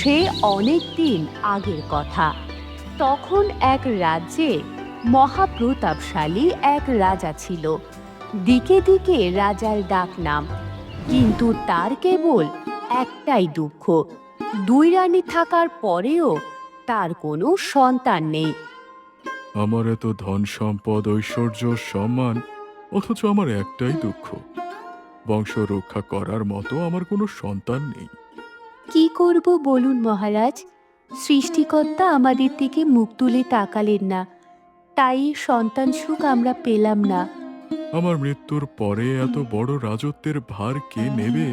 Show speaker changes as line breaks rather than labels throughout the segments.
সে অনেক দিন আগের কথা। তখন এক রাজ্যে মহাপ্রতাপশালী এক রাজা ছিল। দিকে দিকে রাজার ডাক নাম, কিন্তু তার কেবল একটাই দুঃখ, দুই রানী থাকার পরেও তার কোনো সন্তান নেই।
আমার এত ধন সম্পদ, ঐশ্বর্য, সম্মান, অথচ আমার একটাই দুঃখ, বংশ রক্ষা করার মতো আমার কোনো সন্তান নেই।
কি করব বলুন মহারাজ, সৃষ্টিকর্তা আমাদের দিকে মুখ তুলে তাকালেন না, তাই সন্তান সুখ আমরা পেলাম না।
আমার মৃত্যুর পরে এত বড় রাজত্বের ভার কে নেবে,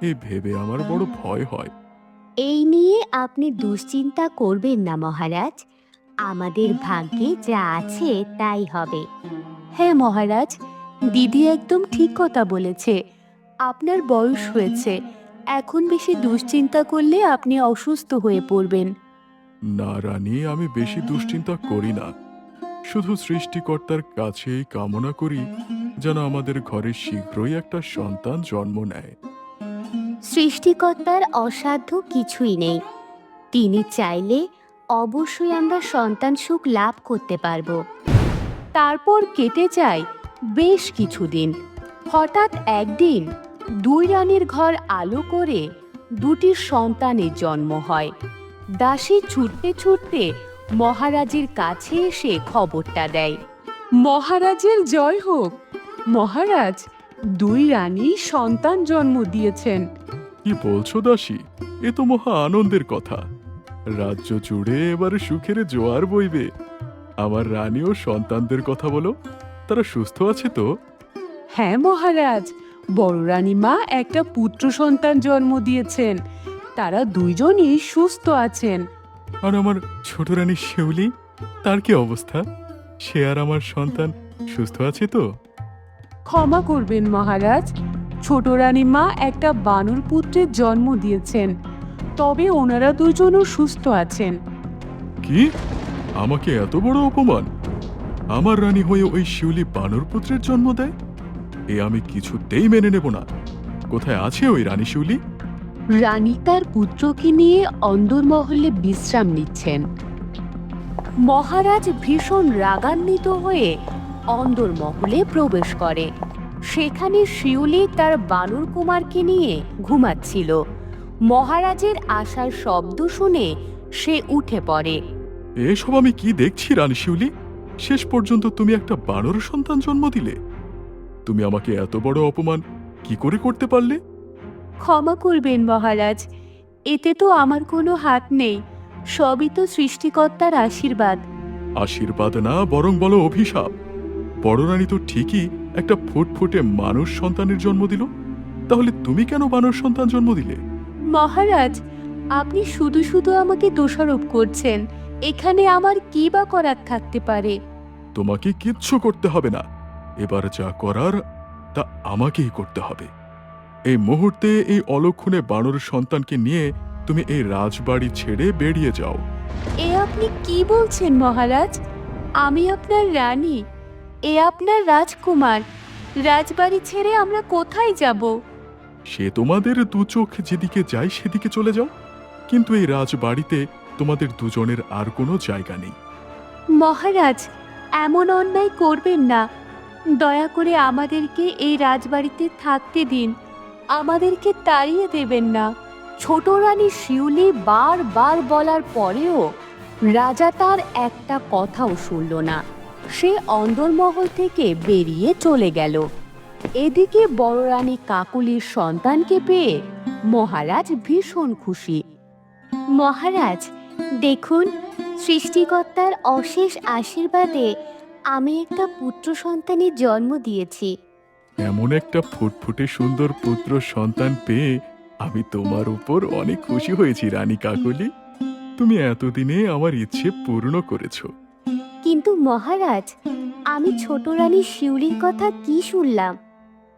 এ ভেবে আমার বড় ভয় হয়।
এই নিয়ে আপনি দুশ্চিন্তা করবেন না মহারাজ, আমাদের ভাগ্যে যা আছে তাই হবে। হ্যাঁ মহারাজ, দিদি একদম ঠিক কথা বলেছে। আপনার বয়স হয়েছে, এখন বেশি দুশ্চিন্তা করলে আপনি অসুস্থ হয়ে পড়বেন।
না রানী, আমি বেশি দুশ্চিন্তা করি না, শুধু সৃষ্টিকর্তার কাছেই কামনা করি যেন আমাদের ঘরে শীঘ্রই একটা সন্তান জন্ম নেয়।
সৃষ্টিকর্তার অসাধ্য কিছুই নেই, তিনি চাইলে অবশ্যই আমরা সন্তান সুখ লাভ করতে পারবো। তারপর কেটে যায় বেশ কিছুদিন। হঠাৎ একদিন দুই রানীর ঘর আলো করে দুটি সন্তানের জন্ম হয়। দাসী ছুটতে ছুটতে মহারাজের কাছে এসে খবরটা দেয়। মহারাজের জয় হোক মহারাজ, দুই রানী সন্তান জন্ম দিয়েছেন।
কি বলছো দাসী, এ তো মহা আনন্দের কথা। রাজ্য জুড়ে এবারে সুখের জোয়ার বইবে। আমার রানী ও সন্তানদের কথা বলো, তারা সুস্থ আছে তো?
হ্যাঁ মহারাজ, বড় রানীমা একটা পুত্র সন্তান জন্ম দিয়েছেন, তারা দুইজনই সুস্থ আছেন।
আর আমার ছোট রানী শিউলি, তার কি অবস্থা? সে আর আমার সন্তান সুস্থ আছে তো?
ক্ষমা করবেন মহারাজ, ছোট রানীমা একটা বানর পুত্রের জন্ম দিয়েছেন, তবে ওনারা দুজনও সুস্থ আছেন।
কি? আমাকে এত বড় অপমান! আমার রানী হয়ে ওই শিউলি বানর পুত্রের জন্ম দেয়? এ আমি কিছুতেই মেনে নেব না। কোথায় আছে ওই রানী শিউলি?
রানী তার পুত্রকে নিয়ে অন্দরমহলে বিশ্রাম নিচ্ছেন। মহারাজ ভীষণ রাগান্বিত হয়ে অন্দরমহলে প্রবেশ করে। সেখানে শিউলি তার বানর কুমারকে নিয়ে ঘুমাচ্ছিল। মহারাজের আসার শব্দ শুনে সে উঠে পড়ে।
এসব আমি কি দেখছি রানী শিউলি? শেষ পর্যন্ত তুমি একটা বানর সন্তান জন্ম দিলে? তুমি আমাকে এত বড় অপমান কি করে করতে পারলে?
ক্ষমা করবেন মহারাজ, এতে তো আমার কোনো হাত নেই, সবই তো সৃষ্টিকর্তার আশীর্বাদ।
আশীর্বাদ না, বরং বলো অভিশাপ। বড় রানী তো ঠিকই একটা ফুটফুটে মানুষ সন্তানের জন্ম দিল, তাহলে তুমি কেন বানর সন্তান জন্ম দিলে?
মহারাজ, আপনি শুধু শুধু আমাকে দোষারোপ করছেন, এখানে আমার কি বা করার থাকতে পারে।
তোমাকে কিচ্ছু করতে হবে না, এবার যা করার তা আমাকেই করতে হবে। এই মুহূর্তে এই অলক্ষণে বানর সন্তানকে নিয়ে তুমি এই রাজবাড়ি ছেড়ে বেরিয়ে যাও।
এ আপনি কি বলছেন মহারাজ? আমি আপনার রানী, এ আপনার রাজকুমার, রাজবাড়ি ছেড়ে আমরা কোথায় যাব?
সে তোমাদের দু চোখ যেদিকে যায় সেদিকে চলে যাও, কিন্তু এই রাজবাড়িতে তোমাদের দুজনের আর কোনো জায়গা নেই।
মহারাজ, এমন অন্যায় করবেন না, দয়া করে আমাদেরকে এই রাজবাড়িতে থাকতে দিন, আমাদেরকে তাড়িয়ে দেবেন না। ছোট রানী শিউলি বারবার বলার পরেও রাজা তার একটা কথাও শুনল না। সে অন্দরমহল থেকে বেরিয়ে চলে গেল। এদিকে বড় রানী কাকুলির সন্তানকে পেয়ে মহারাজ ভীষণ খুশি। মহারাজ দেখুন, সৃষ্টিকর্তার অশেষ আশীর্বাদে আমি একটা পুত্র সন্তানের জন্ম দিয়েছি।
এমন একটা ফুটফুটে সুন্দর পুত্র সন্তান পেয়ে আমি তোমার উপর অনেক খুশি হয়েছি রানী কাকলি। তুমি এতদিনে আমার ইচ্ছে পূর্ণ করেছো।
কিন্তু মহারাজ, আমি ছোট রানী শিউলির কথা কি শুনলাম?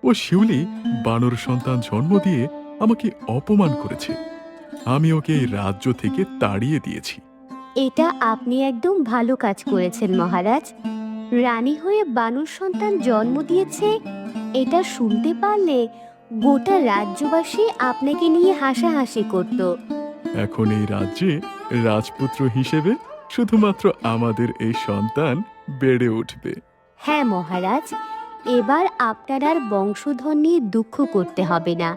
ও শিউলি বানর সন্তান জন্ম দিয়ে আমাকে অপমান করেছে। আমি ওকে এই রাজ্য থেকে তাড়িয়ে দিয়েছি।
এটা আপনি একদম ভালো কাজ করেছেন মহারাজ। রানী হয়ে বানর সন্তান জন্ম দিয়েছে, এটা শুনতে পারলে গোটা রাজ্যবাসী আপনাকে নিয়ে হাসাহাসি করত।
এখন এই রাজ্যে রাজপুত্র হিসেবে শুধুমাত্র আমাদের এই সন্তান বেড়ে উঠবে।
হ্যাঁ মহারাজ, এবার আপনার আর বংশধর নিয়ে দুঃখ করতে হবে না।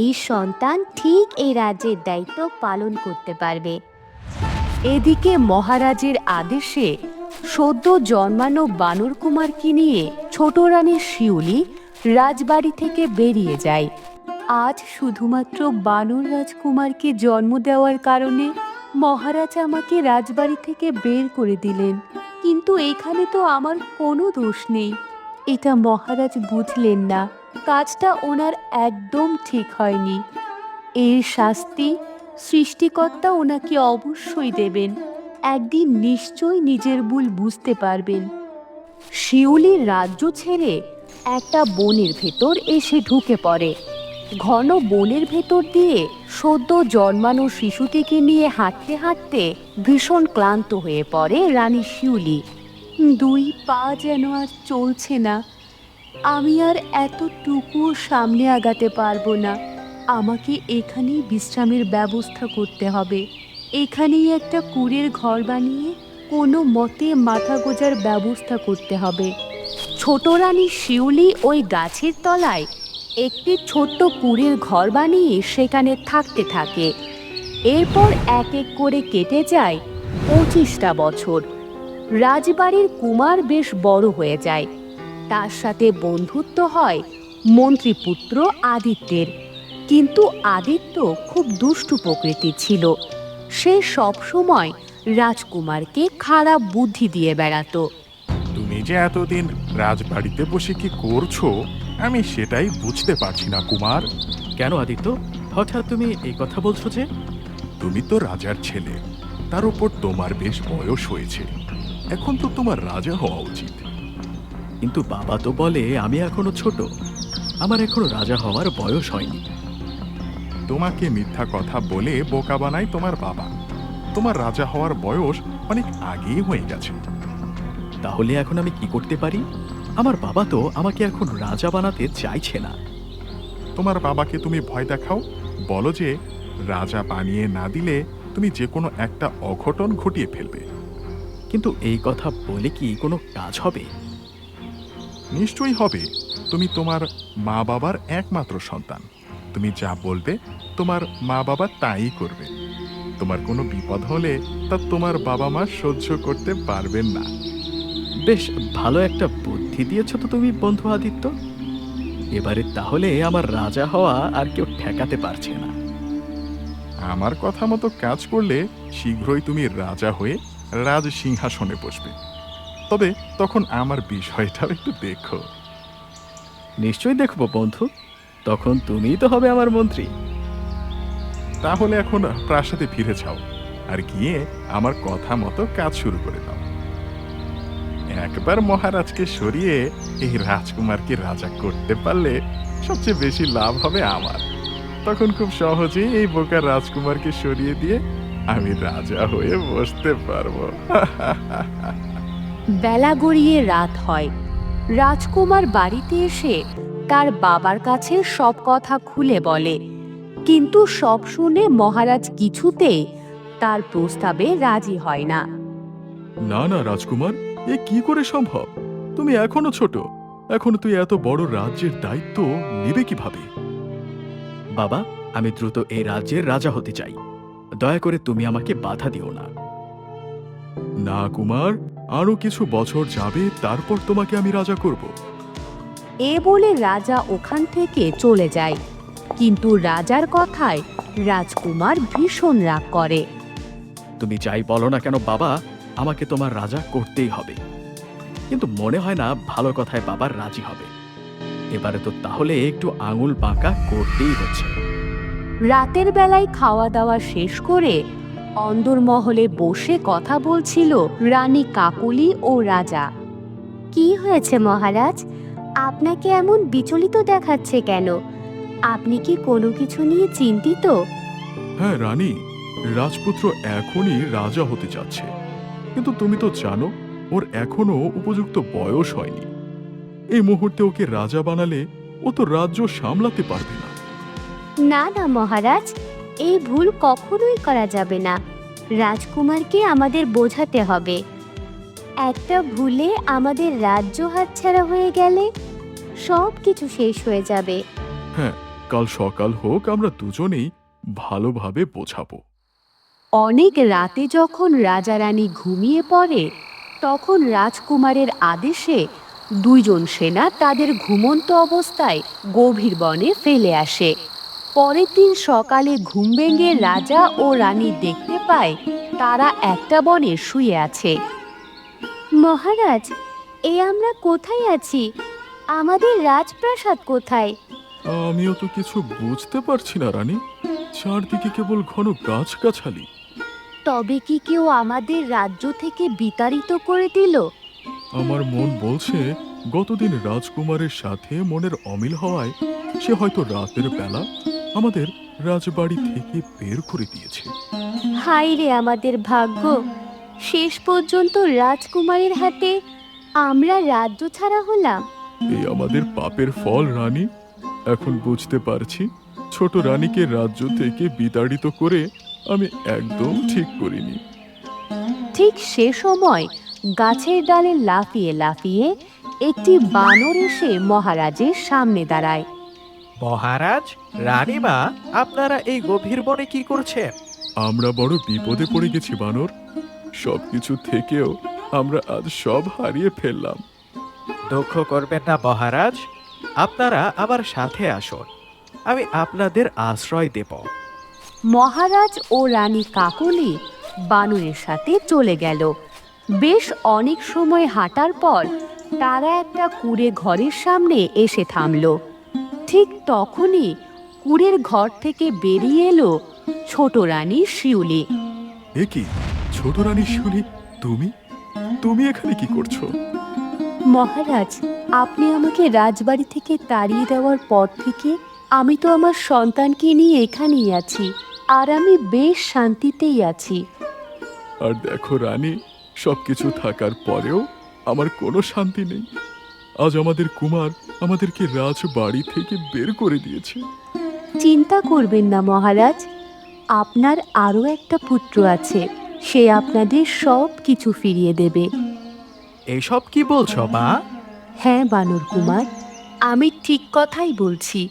এই সন্তান ঠিক এই রাজ্যের দায়িত্ব পালন করতে পারবে। এদিকে মহারাজের আদেশে সদ্য জন্মানো বানর কুমারকে নিয়ে ছোট রানী শিউলি রাজবাড়ি থেকে বেরিয়ে যায়। আজ শুধুমাত্র বানর রাজকুমারকে জন্ম দেওয়ার কারণে মহারাজ আমাকে রাজবাড়ি থেকে বের করে দিলেন, কিন্তু এখানে তো আমার কোনো দোষ নেই। এটা মহারাজ বুঝলেন না, কাজটা ওনার একদম ঠিক হয়নি। এর শাস্তি সৃষ্টিকর্তা ওনাকে অবশ্যই দেবেন। একদিন নিশ্চয়ই নিজের ভুল বুঝতে পারবেন। শিউলির রাজ্য ছেড়ে একটা বনের ভেতর এসে ঢুকে পড়ে। ঘন বনের ভেতর দিয়ে সদ্য জন্মানো শিশুটিকে নিয়ে হাঁটতে হাঁটতে ভীষণ ক্লান্ত হয়ে পড়ে রানী শিউলি। দুই পা যেন আর চলছে না। আমি আর এতটুকুও সামনে আগাতে পারবো না। আমাকে এখানেই বিশ্রামের ব্যবস্থা করতে হবে। এখানেই একটা কুড়ের ঘর বানিয়ে কোনো মতে মাথা গোজার ব্যবস্থা করতে হবে। ছোট রানী শিউলি ওই গাছের তলায় একটি ছোট্ট কুড়ের ঘর বানিয়ে সেখানে থাকতে থাকে। এরপর এক এক করে কেটে যায় 25টা বছর। রাজবাড়ির কুমার বেশ বড় হয়ে যায়। তার সাথে বন্ধুত্ব হয় মন্ত্রীপুত্র আদিত্যের। কিন্তু আদিত্য খুব দুষ্টু প্রকৃতির ছিল। সে সবসময় রাজকুমারকে খারাপ বুদ্ধি দিয়ে বেড়াতো।
তুমি যে এতদিন রাজবাড়িতে বসে কি করছো আমি সেটাই বুঝতে পারছি না কুমার।
কেন আদিত্য, হঠাৎ তুমি এই কথা বলছো যে?
তুমি তো রাজার ছেলে, তার উপর তোমার বেশ বয়স হয়েছে। এখন তো তোমার রাজা হওয়া উচিত।
কিন্তু বাবা তো বলে আমি এখনো ছোট, আমার এখনো রাজা হওয়ার বয়স হয়নি।
তোমাকে মিথ্যা কথা বলে বোকা বানায় তোমার বাবা। তোমার রাজা হওয়ার বয়স অনেক আগেই হয়ে গেছে।
তাহলে এখন আমি কি করতে পারি? আমার বাবা তো আমাকে এখন রাজা বানাতে চাইছে না।
তোমার বাবাকে তুমি ভয় দেখাও, বলো যে রাজা বানিয়ে না দিলে তুমি যে কোনো একটা অঘটন ঘটিয়ে ফেলবে।
কিন্তু এই কথা বলে কি কোনো কাজ হবে?
নিশ্চয়ই হবে। তুমি তোমার মা বাবার একমাত্র সন্তান। তুমি যা বলবে তোমার মা বাবা তাই করবে। তোমার কোনো বিপদ হলে তা তোমার বাবা মা সহ্য করতে পারবেন না।
বেশ ভালো একটা বুদ্ধি দিয়েছ তো তুমি বন্ধু আদিত্য। এবারে তাহলে আমার রাজা হওয়া আর কেউ ঠেকাতে পারছে না।
আমার কথা মতো কাজ করলে শীঘ্রই তুমি রাজা হয়ে রাজ সিংহাসনে বসবে। তবে তখন আমার বিষয়টাও একটু দেখো।
নিশ্চয়ই দেখবো বন্ধু, তখন তুমিই তো হবে আমার মন্ত্রী।
তাহলে এখন প্রাসাদে ফিরে যাও আর গিয়ে আমার কথা মতো কাজ শুরু করে দাও। একবার মহারাজকে সরিয়ে এই রাজকুমারকে রাজা করতে পারলে সবচেয়ে বেশি লাভ হবে আমার। তখন খুব সহজেই এই বোকা রাজকুমারকে সরিয়ে দিয়ে আমি রাজা হয়ে বসতে পারবো।
বেলা গড়িয়ে রাত হয়। রাজকুমার বাড়িতে এসে তার বাবার কাছে সব কথা খুলে বলে, কিন্তু সব শুনে মহারাজ কিছুতেই তার প্রস্তাবে রাজি হয় না।
না না রাজকুমার, এ কি করে সম্ভব? তুমি এখনো ছোট, এখন তুই এত বড় রাজ্যের দায়িত্ব নেবে কিভাবে?
বাবা, আমি দ্রুত এই রাজ্যের রাজা হতে চাই, দয়া করে তুমি আমাকে বাধা দিও না।
না কুমার, আরো কিছু বছর যাবে, তারপর তোমাকে আমি রাজা করব।
এ বলে রাজা ওখান থেকে চলে যায়। কিন্তু রাজার কথায় রাজকুমার ভীষণ রাগ করে।
তুমি যাই বলো না কেন বাবা, আমাকে তোমার রাজা করতেই হবে। কিন্তু মনে হয় না ভালো কথায় বাবার রাজি হবে। এবারে তো তাহলে একটু আঙুল বাঁকা করতেই হচ্ছে।
রাতের বেলায় খাওয়া দাওয়া শেষ করে অন্দরমহলে বসে কথা বলছিল রানী কাকলি ও রাজা। কি হয়েছে মহারাজ, আপনাকে এমন বিচলিত দেখাচ্ছে কেন? আপনি কি কোনো কিছু নিয়ে চিন্তিত?
হ্যাঁ রানী, রাজপুত্র এখনই রাজা হতে যাচ্ছে, কিন্তু তুমি তো জানো ওর এখনো উপযুক্ত বয়স হয়নি। এই মুহূর্তে ওকে রাজা বানালে ও তো রাজ্য সামলাতে পারবে না।
না না মহারাজ, এই ভুল কখনোই করা যাবে না। রাজকুমারকে আমাদের বোঝাতে হবে। একটা ভুলে আমাদের রাজ্য হাতছাড়া হয়ে গেলে সব কিছু শেষ হয়ে যাবে।
হ্যাঁ, কাল সকাল হোক, আমরা দুজনেই ভালোভাবে বোঝাবো।
অনেক রাতে যখন রাজা রানী ঘুমিয়ে পড়ে, তখন রাজকুমারের আদেশে দুইজন সেনা তাদের ঘুমন্ত অবস্থায় গভীর বনে ফেলে আসে। পরের দিন সকালে ঘুম ভেঙে রাজা ও রানী দেখতে পায় তারা একটা বনে শুয়ে আছে। মহারাজ, আমরা কোথায় আছি? আমাদের রাজপ্রাসাদ কোথায়?
আমিও তো কিছু বুঝতে পারছি না রানী, চারদিকে কেবল ঘন গাছগাছালি।
তবে কি কেউ আমাদের রাজ্য থেকে বিতাড়িত করে দিল?
আমার মন বলছে গতদিন রাজকুমারের সাথে মনের অমিল হওয়ায় সে হয়তো রাতের বেলা আমাদের রাজবাড়ি থেকে বের করে দিয়েছে।
হায় রে আমাদের ভাগ্য! শেষ পর্যন্ত রাজকুমারের হাতে আমরা রাজ্য ছাড়া হলাম।
এই আমাদের পাপের ফল রানী। এখন বুঝতে পারছি ছোট রানীকে রাজ্য থেকে বিতাড়িত করে আমি একদম ঠিক করিনি।
ঠিক সে সময় গাছের ডালে লাফিয়ে লাফিয়ে একটি বানর এসে মহারাজের সামনে দাঁড়ায়।
মহারাজ, রানীমা, আপনারা এই গভীর বনে কি করছেন?
আমরা বড় বিপদে পড়ে গেছি বানর। সবকিছু থেকেও আমরা আজ সব হারিয়ে ফেললাম।
দুঃখ করবেন না মহারাজ, আপনারা আমার সাথে আসুন, আমি আপনাদের আশ্রয় দেব।
মহারাজ ও রানী কাকলি বানরের সাথে চলে গেল। বেশ অনেক সময় হাঁটার পর তারা একটা কুঁড়ে ঘরের সামনে এসে থামল। ঠিক তখনই কুঁড়ের ঘর থেকে বেরিয়ে এলো ছোট রানী শিউলি।
এ কি, ছোট রানী শিউলি, তুমি তুমি এখানে কি করছো?
মহারাজ, আপনি আমাকে রাজবাড়ি থেকে তাড়িয়ে দেওয়ার পর থেকে আমি তো আমার সন্তানকে নিয়ে এখানেই আছি, আর আমি বেশ শান্তিতেই আছি।
আর দেখো রানী, সবকিছু থাকার পরেও আমার কোনো শান্তি নেই। আজ আমাদের কুমার আমাদেরকে রাজবাড়ি থেকে বের করে দিয়েছে।
চিন্তা করবেন না মহারাজ, আপনার আরও একটা পুত্র আছে, সে আপনাদের সব কিছু ফিরিয়ে দেবে।
এইসব কি বলছো মা?
হ্যাঁ বানর কুমার, আমি ঠিক কথাই বলছি।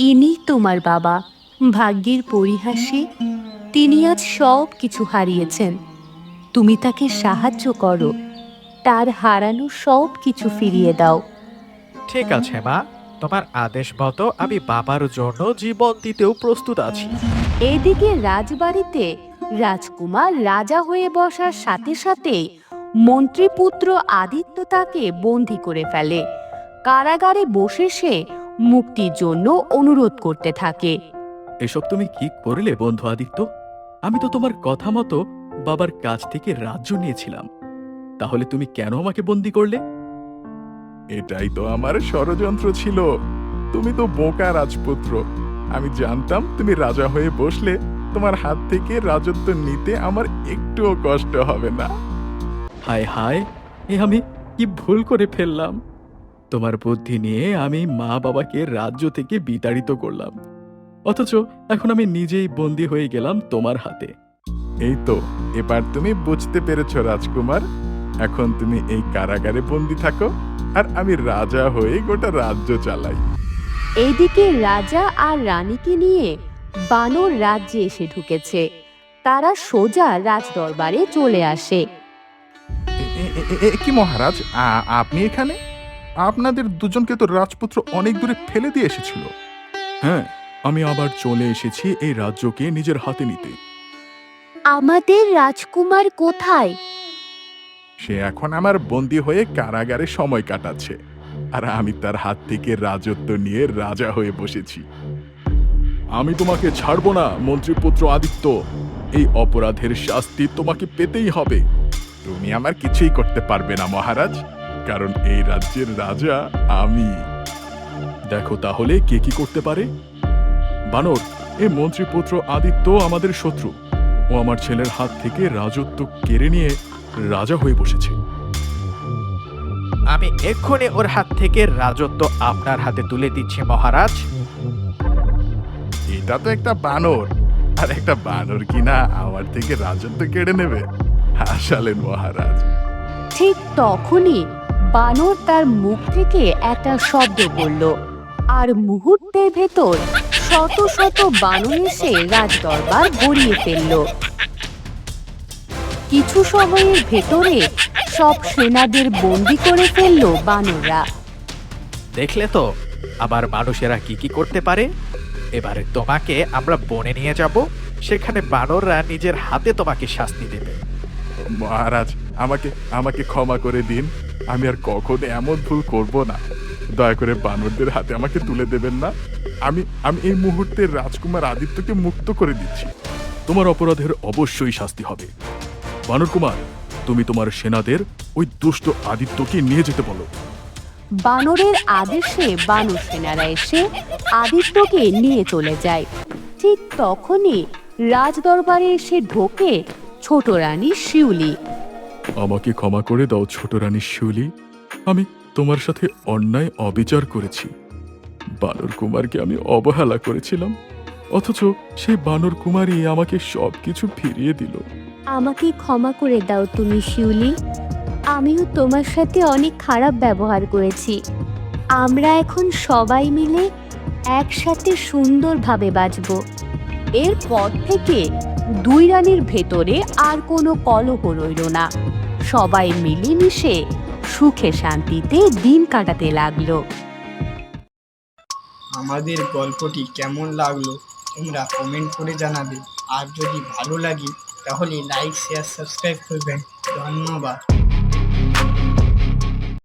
ইনি তোমার বাবা। ভাগ্যের পরিহাসে তিনি আজ সব কিছু হারিয়েছেন। তুমি তাকে সাহায্য করো, তার হারানো সব কিছু ফিরিয়ে দাও।
ঠিক আছে মা, তোমার আদেশ মতো আমি বাবার জন্য জীবন দিতেও প্রস্তুত আছি।
এদিকে রাজবাড়িতে রাজকুমার রাজা হয়ে বসার সাথে সাথে মন্ত্রীপুত্র আদিত্য তাকে বন্দী করে ফেলে। কারাগারে বসে সে মুক্তির জন্য অনুরোধ করতে থাকে।
এসব তুমি কি করলে বন্ধু আদিত্য? আমি তো তোমার কথা মতো বাবার কাছ থেকে রাজ্য নিয়েছিলাম, তাহলে তুমি কেন আমাকে বন্দি করলে?
এটাই তো আমার ষড়যন্ত্র ছিল। তুমি তো বোকা রাজপুত্র। আমি জানতাম তুমি রাজা হয়ে বসলে তোমার হাত থেকে রাজত্ব নিতে আমার একটুও কষ্ট হবে না।
হায় হায়, এ আমি কি ভুল করে ফেললাম! তোমার বুদ্ধি নিয়ে আমি মা বাবাকে রাজ্য থেকে বিতাড়িত করলাম, অথচ এখন আমি নিজেই বন্দী হয়ে গেলাম তোমার হাতে।
এই তো, এবার তুমি বুঝতে পেরেছ রাজকুমার। এখন তুমি এই কারাগারে বন্দি থাকো, আর আমি রাজা হয়ে গোটা রাজ্য চালাই।
এইদিকে রাজা আর রানীকে নিয়ে বানর রাজ্যে এসে ঢুকেছে। তারা সোজা রাজদরবারে চলে আসে।
কি মহারাজ, আপনি এখানে? আপনাদের দুজনকে তো রাজপুত্র অনেক দূরে ফেলে দিয়ে এসেছিল।
হ্যাঁ, আমি আবার চলে এসেছি এই রাজ্যকে নিজের হাতে নিতে।
আমাদের রাজকুমার কোথায়?
সে এখন আমার বন্দী হয়ে কারাগারে সময় কাটাচ্ছে, আর আমি তার হাত থেকে রাজত্ব নিয়ে রাজা হয়ে বসেছি।
আমি তোমাকে ছাড়বো না মন্ত্রীপুত্র আদিত্য। এই অপরাধের শাস্তি তোমাকে পেতেই হবে।
তুমি আমার কিছুই করতে পারবে না মহারাজ, কারণ এই রাজ্যের রাজা আমি।
দেখো তাহলে কে কি করতে পারে। বানর, এই মন্ত্রীপুত্র আদিত্য আমাদের শত্রু। ও আমার ছেলের হাত থেকে রাজত্ব কেড়ে নিয়ে রাজা হয়ে বসেছে।
আমি এক্ষুনি ওর হাত থেকে রাজত্ব আপনার হাতে তুলে দিচ্ছি মহারাজ।
এটা তো একটা বানর, আর একটা বানর কিনা আমার থেকে রাজত্ব কেড়ে নেবে? হাসালেন মহারাজ।
ঠিক তখনই বানর তার মুখ থেকে একটা শব্দ করল, আর মুহূর্তের ভেতর শত শত বানর এসে রাজদরবার গড়িয়ে ফেলল। কিছু সময়ের ভেতরে সব সেনাদের বন্দি করে ফেলল বানররা।
দেখলে তো আবার মানুষেরা কি কি করতে পারে। এবারে তোমাকে আমরা বনে নিয়ে যাব, সেখানে বানররা নিজের হাতে তোমাকে শাস্তি দেবে।
মহারাজ, আমাকে আমাকে ক্ষমা করে দিন। আমি আর কখনো এমন ভুল করব না। দয়া করে বানরদের হাতে আমাকে তুলে দেবেন না। আমি আমি এই মুহূর্তে রাজকুমার আদিত্যকে মুক্ত করে দিচ্ছি।
তোমার অপরাধের অবশ্যই শাস্তি হবে। বানর কুমার, তুমি তোমার সেনাদের ওই দুষ্ট আদিত্যকে নিয়ে যেতে বলো।
বানরের আদেশে বানর সেনারা এসে আদিত্যকে নিয়ে চলে যায়। ঠিক তখনই রাজদরবারে এসে ঢোকে ছোট রানী শিউলি।
আমাকে ক্ষমা করে দাও ছোট রানী শিউলি। আমি তোমার সাথে অন্যায় অবিচার করেছি। বানর কুমারকে আমি অবহেলা করেছিলাম, অথচ সেই বানর কুমারই আমাকে সবকিছু ফিরিয়ে দিল।
আমাকে ক্ষমা করে দাও তুমি শিউলি। আমিও তোমার সাথে অনেক খারাপ ব্যবহার করেছি। আমরা এখন সবাই মিলে একসাথে সুন্দরভাবে বাঁচব। এরপর থেকে দুই রানীর ভেতরে আর কোনো কলহ রইল না। সবাই মিলেমিশে সুখে শান্তিতে দিন কাটাতে লাগলো।
আমাদের গল্পটি কেমন লাগলো তোমরা কমেন্ট করে জানাবে। আর যদি ভালো লাগে তাহলে লাইক, শেয়ার, সাবস্ক্রাইব করবেন। ধন্যবাদ।